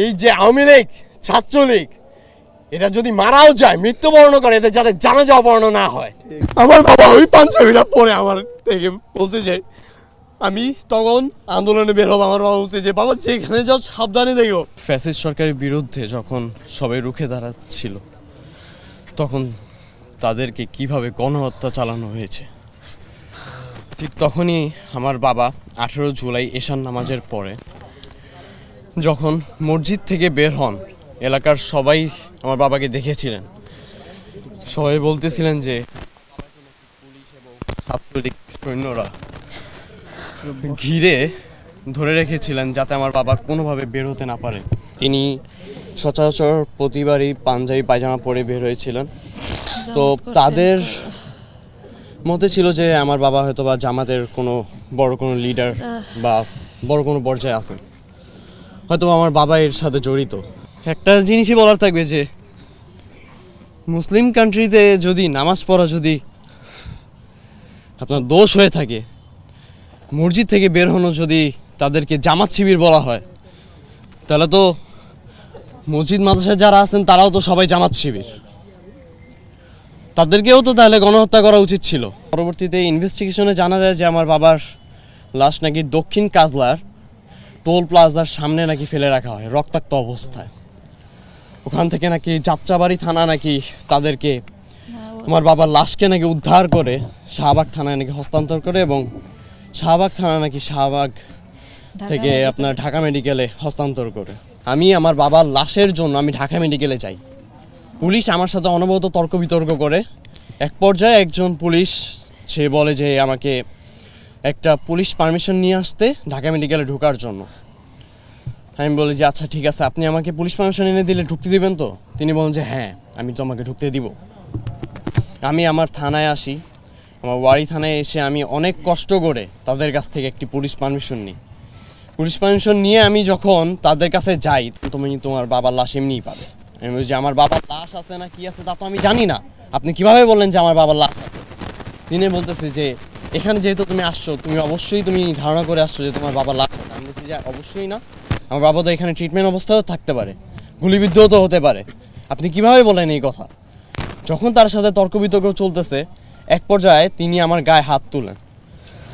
এই যে আওয়ামী লীগ ছাত্রলীগ এটা যদি মারাও যায় মৃত্যুবরণ করে এদের যাতে জানাজা অপহরণ না হয়। আমার বাবা ওই পাঞ্জাবিটা পরে আমার থেকে বলছে যে আমি তখন আন্দোলনে বের হবো। আমার বাবা বলছে যে বাবা যেখানে যাও সাবধানে দেখো। ফ্যাসিস্ট সরকারের বিরুদ্ধে যখন সবাই রুখে দাঁড়াচ্ছিল তখন তাদেরকে কিভাবে গণহত্যা চালানো হয়েছে, ঠিক তখনই আমার বাবা 18 জুলাই এশার নামাজের পরে যখন মসজিদ থেকে বের হন, এলাকার সবাই আমার বাবাকে দেখেছিলেন। সবাই বলতেছিলেন যে পুলিশ এবং ছাত্রলীগ সৈন্যরা ঘিরে ধরে রেখেছিলেন যাতে আমার বাবা কোনোভাবে বের হতে না পারে। তিনি সচরাচর প্রতিবারই পাঞ্জাবি পায়জামা পরে বের হয়েছিলেন। তো তাদের মতে ছিল যে আমার বাবা হয়তো বা জামাতের কোনো বড় কোনো লিডার বা বড় কোনো পর্যায়ে আছেন, হয়তো আমার বাবা এর সাথে জড়িত। একটা জিনিসই বলার থাকবে যে মুসলিম কান্ট্রিতে যদি নামাজ পড়া যদি আপনার দোষ হয়ে থাকে, মসজিদ থেকে বের হনো যদি তাদেরকে জামাত শিবির বলা হয়, তাহলে তো মসজিদ মাদ্রাসায় যারা আছেন তারাও তো সবাই জামাত শিবির, তাদেরকেও তো তাহলে গণহত্যা করা উচিত ছিল। পরবর্তীতে ইনভেস্টিগেশনে জানা যায় যে আমার বাবার লাশ নাকি দক্ষিণ কাজলার টোল প্লাজার সামনে নাকি ফেলে রাখা হয় রক্তাক্ত অবস্থায়। ওখান থেকে নাকি যাত্রাবাড়ি থানা নাকি তাদেরকে আমার বাবার লাশকে নাকি উদ্ধার করে শাহবাগ থানায় নাকি হস্তান্তর করে এবং শাহবাগ থানা নাকি শাহবাগ থেকে আপনার ঢাকা মেডিকেলে হস্তান্তর করে। আমি আমার বাবার লাশের জন্য আমি ঢাকা মেডিকেলে যাই। পুলিশ আমার সাথে অনবরত তর্ক বিতর্ক করে। এক পর্যায়ে একজন পুলিশ সে বলে যে আমাকে একটা পুলিশ পারমিশন নিয়ে আসতে ঢাকা মেডিকেলে ঢোকার জন্য। আমি বলি যে আচ্ছা ঠিক আছে, আপনি আমাকে পুলিশ পারমিশন এনে দিলে ঢুকতে দিবেন তো? তিনি বলেন যে হ্যাঁ, আমি তো আমাকে ঢুকতে দিব। আমি আমার থানায় আসি, আমার ওয়ারি থানায় এসে আমি অনেক কষ্ট করে তাদের কাছ থেকে একটি পুলিশ পারমিশন নিই। পুলিশ পারমিশন নিয়ে আমি যখন তাদের কাছে যাই, তুমি তোমার বাবার লাশ এমনিই পাবে। আমি বলি যে আমার বাবার লাশ আছে না কি আছে তা তো আমি জানি না, আপনি কিভাবে বললেন যে আমার বাবার লাশ আছে? তিনি বলতেছে যে এখানে যেহেতু তুমি আসছো, তুমি অবশ্যই তুমি ধারণা করে আসছো যে তোমার বাবার লাশ আছে। আমি বলছি যে অবশ্যই না, আমার বাবা তো এখানে ট্রিটমেন্ট অবস্থায়ও থাকতে পারে, গুলিবিদ্ধও তো হতে পারে, আপনি কিভাবে বলেন এই কথা? যখন তার সাথে তর্ক বিতর্ক চলতেছে, এক পর্যায়ে তিনি আমার গায়ে হাত তুলেন।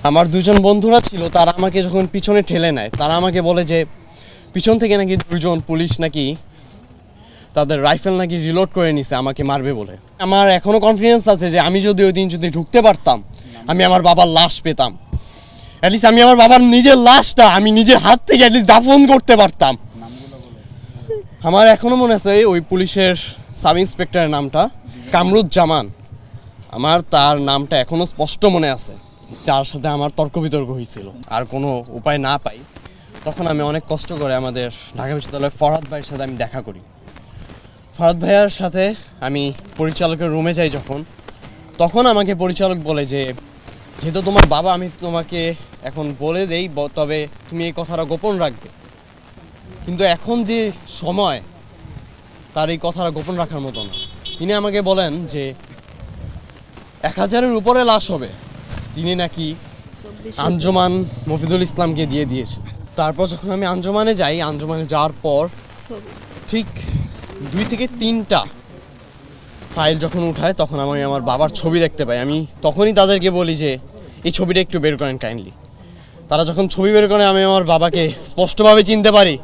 আমার দুজন বন্ধুরা ছিল, তারা আমাকে যখন পিছনে ঠেলে নেয়, তারা আমাকে বলে যে পিছন থেকে নাকি দুইজন পুলিশ নাকি তাদের রাইফেল নাকি রিলোড করে নিছে আমাকে মারবে বলে। আমার এখনও কনফিডেন্স আছে যে আমি যদি ওই দিন যদি ঢুকতে পারতাম, আমি আমার বাবার লাশ পেতাম। অ্যাটলিস্ট আমি আমার বাবার নিজের লাশটা আমি নিজের হাত থেকে অ্যাটলিস্ট দাফন করতে পারতাম। আমার এখনও মনে আছে ওই পুলিশের সাব ইন্সপেক্টরের নামটা কামরুজ্জামান। আমার তার নামটা এখনও স্পষ্ট মনে আছে। যার সাথে আমার তর্ক বিতর্ক হয়েছিল, আর কোনো উপায় না পাই তখন আমি অনেক কষ্ট করে আমাদের ঢাকা বিশ্ববিদ্যালয়ের ফরহাদ ভাইয়ের সাথে আমি দেখা করি। ফরহাদ ভাইয়ার সাথে আমি পরিচালকের রুমে যাই যখন, তখন আমাকে পরিচালক বলে যে যেহেতু তোমার বাবা, আমি তোমাকে এখন বলে দেই, তবে তুমি এই কথাটা গোপন রাখবে, কিন্তু এখন যে সময় তার এই কথাটা গোপন রাখার মতো না। তিনি আমাকে বলেন যে 1000-এর উপরে লাশ হবে, তিনি নাকি আঞ্জুমান মফিদুল ইসলামকে দিয়ে দিয়েছে। তারপর যখন আমি আঞ্জুমানে যাই, আঞ্জুমানে যাওয়ার পর ঠিক 2 থেকে 3টা ফাইল যখন উঠায় তখন আমি আমার বাবার ছবি দেখতে পাই। আমি তখনই তাদেরকে বলি যে এই ছবিটা একটু বের করেন কাইন্ডলি। তারা যখন ছবি বের করে আমি আমার বাবাকে স্পষ্টভাবে চিনতে পারি।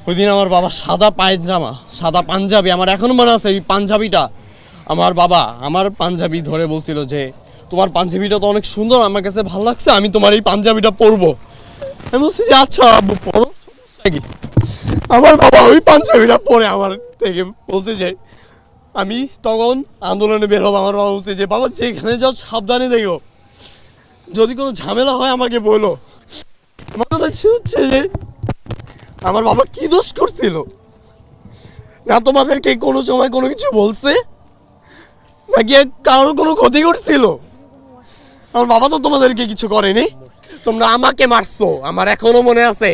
ওই দিন আমার বাবা সাদা পায়জামা, সাদা পাঞ্জাবি, আমার এখনও মনে আছে এই পাঞ্জাবিটা। আমার বাবা আমার পাঞ্জাবি ধরে বলছিল যে তোমার পাঞ্জাবিটা তো অনেক সুন্দর, আমার কাছে ভালো লাগছে, আমি তোমার এই পাঞ্জাবিটা পরবো। আমি বলছি যে আচ্ছা আব্বু পরো, সমস্যা কি? আমার বাবা ওই পাঞ্জাবিটা পরে আমার থেকে বলছে যে আমি তখন আন্দোলনে বের হবো। আমার বাবা বলছে যে বাবা যেখানে যাও সাবধানে দেখো, যদি কোনো ঝামেলা হয় আমাকে বলো। আমার কথা হচ্ছে যে আমার বাবা কি দোষ করছিল? না তোমাদেরকে কোনো সময় কোনো কিছু বলছে, নাকি কারোর কোনো ক্ষতি করছিল? আমার বাবা তো তোমাদেরকে কিছু করেনি, তোমরা আমাকে মারছো। আমার এখনো মনে আছে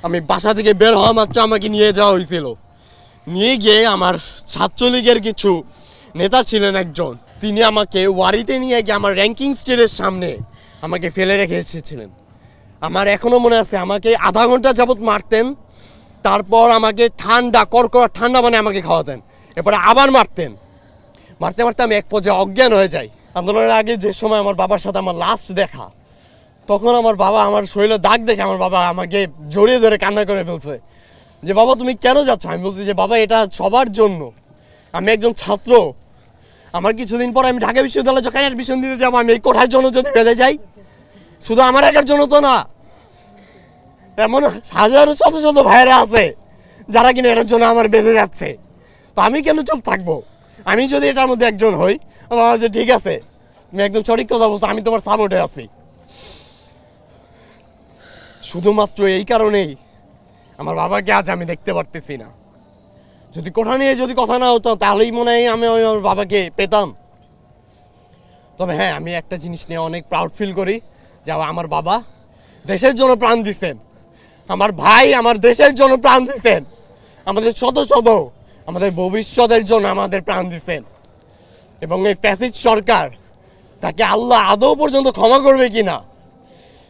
আমি বাসা থেকে বের হওয়া মাত্র আমাকে নিয়ে যাওয়া হয়েছিল। নিয়ে গিয়ে আমার ছাত্রলীগের কিছু নেতা ছিলেন একজন, তিনি আমাকে ওয়ারিতে নিয়ে গিয়ে আমার র্যাঙ্কিং স্টেজের সামনে আমাকে ফেলে রেখে এসেছিলেন। আমার এখনো মনে আছে আমাকে আধা ঘন্টা যাবত মারতেন, তারপর আমাকে ঠান্ডা কড়কড়া ঠান্ডা মানে আমাকে খাওয়াতেন, এরপরে আবার মারতেন। মারতে মারতে আমি এক পর্যায়ে অজ্ঞান হয়ে যাই। আন্দোলনের আগে যে সময় আমার বাবার সাথে আমার লাস্ট দেখা, তখন আমার বাবা আমার শরীরে দাগ দেখে আমার বাবা আমাকে জড়িয়ে ধরে কান্না করে ফেলছে যে বাবা তুমি কেন যাচ্ছ? আমি বলছি যে বাবা এটা সবার জন্য, আমি একজন ছাত্র, আমার কিছুদিন পর আমি ঢাকা বিশ্ববিদ্যালয়ে যখন অ্যাডমিশন দিতে যাবো, আমি এই কোঠার জন্য যদি বেঁধে যাই, শুধু আমার একার জন্য তো না, এমন হাজারো শত শত ভাইরা আছে যারা কিনা এটার জন্য আমার বেঁধে যাচ্ছে। তো আমি কেন চুপ থাকবো? আমি যদি এটার মধ্যে একজন হই, আমার যে ঠিক আছে তুমি একদম সঠিক কথা বলছো, আমি তোমার সাপোর্টে আছি। শুধুমাত্র এই কারণেই আমার বাবাকে আজ আমি দেখতে পারতেছি না। যদি কোঠা নিয়ে যদি কথা না হতো তাহলেই মনে হয় আমি আমার বাবাকে পেতাম। তবে হ্যাঁ, আমি একটা জিনিস নিয়ে অনেক প্রাউড ফিল করি যে আমার বাবা দেশের জন্য প্রাণ দিচ্ছেন, আমার ভাই আমার দেশের জন্য প্রাণ দিচ্ছেন, আমাদের শত শত আমাদের ভবিষ্যতের জন্য আমাদের প্রাণ দিচ্ছেন। এবং এই ফ্যাসিস্ট সরকার, তাকে আল্লাহ আদৌ পর্যন্ত ক্ষমা করবে কিনা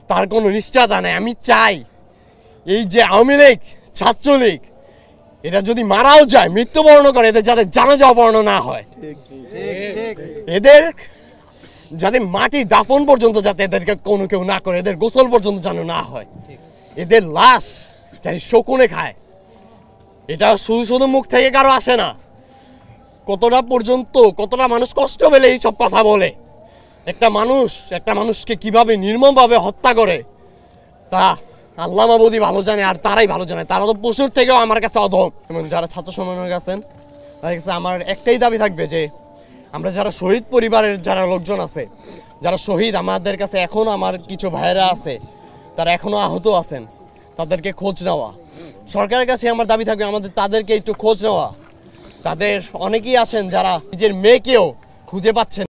তার কোনো নিশ্চয়তা নেই। আমি চাই এই যে আওয়ামী লীগ ছাত্রলীগ এটা যদি মারাও যায়, মৃত্যুবরণ করে, এদের যাতে জানাজা অপহরণ না হয়, এদের যাতে মাটি দাফন পর্যন্ত যাতে এদেরকে কোনো কেউ না করে, এদের গোসল পর্যন্ত যেন না হয়, এদের লাশ যাতে শকুনে খায়। এটা শুধু শুধু মুখ থেকে কারো আসে না, কতটা মানুষ কষ্ট পেলে এইসব কথা বলে। একটা মানুষকে কিভাবে নির্মমভাবে হত্যা করে তা আল্লাহ মাবুদি ভালো জানে, আর তারাই ভালো জানে। তারা তো পশুর থেকেও আমার কাছে অধম। এবং যারা ছাত্র সমন্বয়ক আছেন তাদের কাছে আমার একটাই দাবি থাকবে যে আমরা যারা শহীদ পরিবারের যারা লোকজন আছে, যারা শহীদ, আমাদের কাছে এখনো আমার কিছু ভাইয়েরা আছে তারা এখনো আহত আছেন, তাদেরকে খোঁজ নেওয়া। সরকারের কাছে আমার দাবি থাকবে তাদেরকে একটু খোঁজ নেওয়া। তাদের অনেকেই আছেন যারা নিজের মেয়েকেও খুঁজে পাচ্ছেন।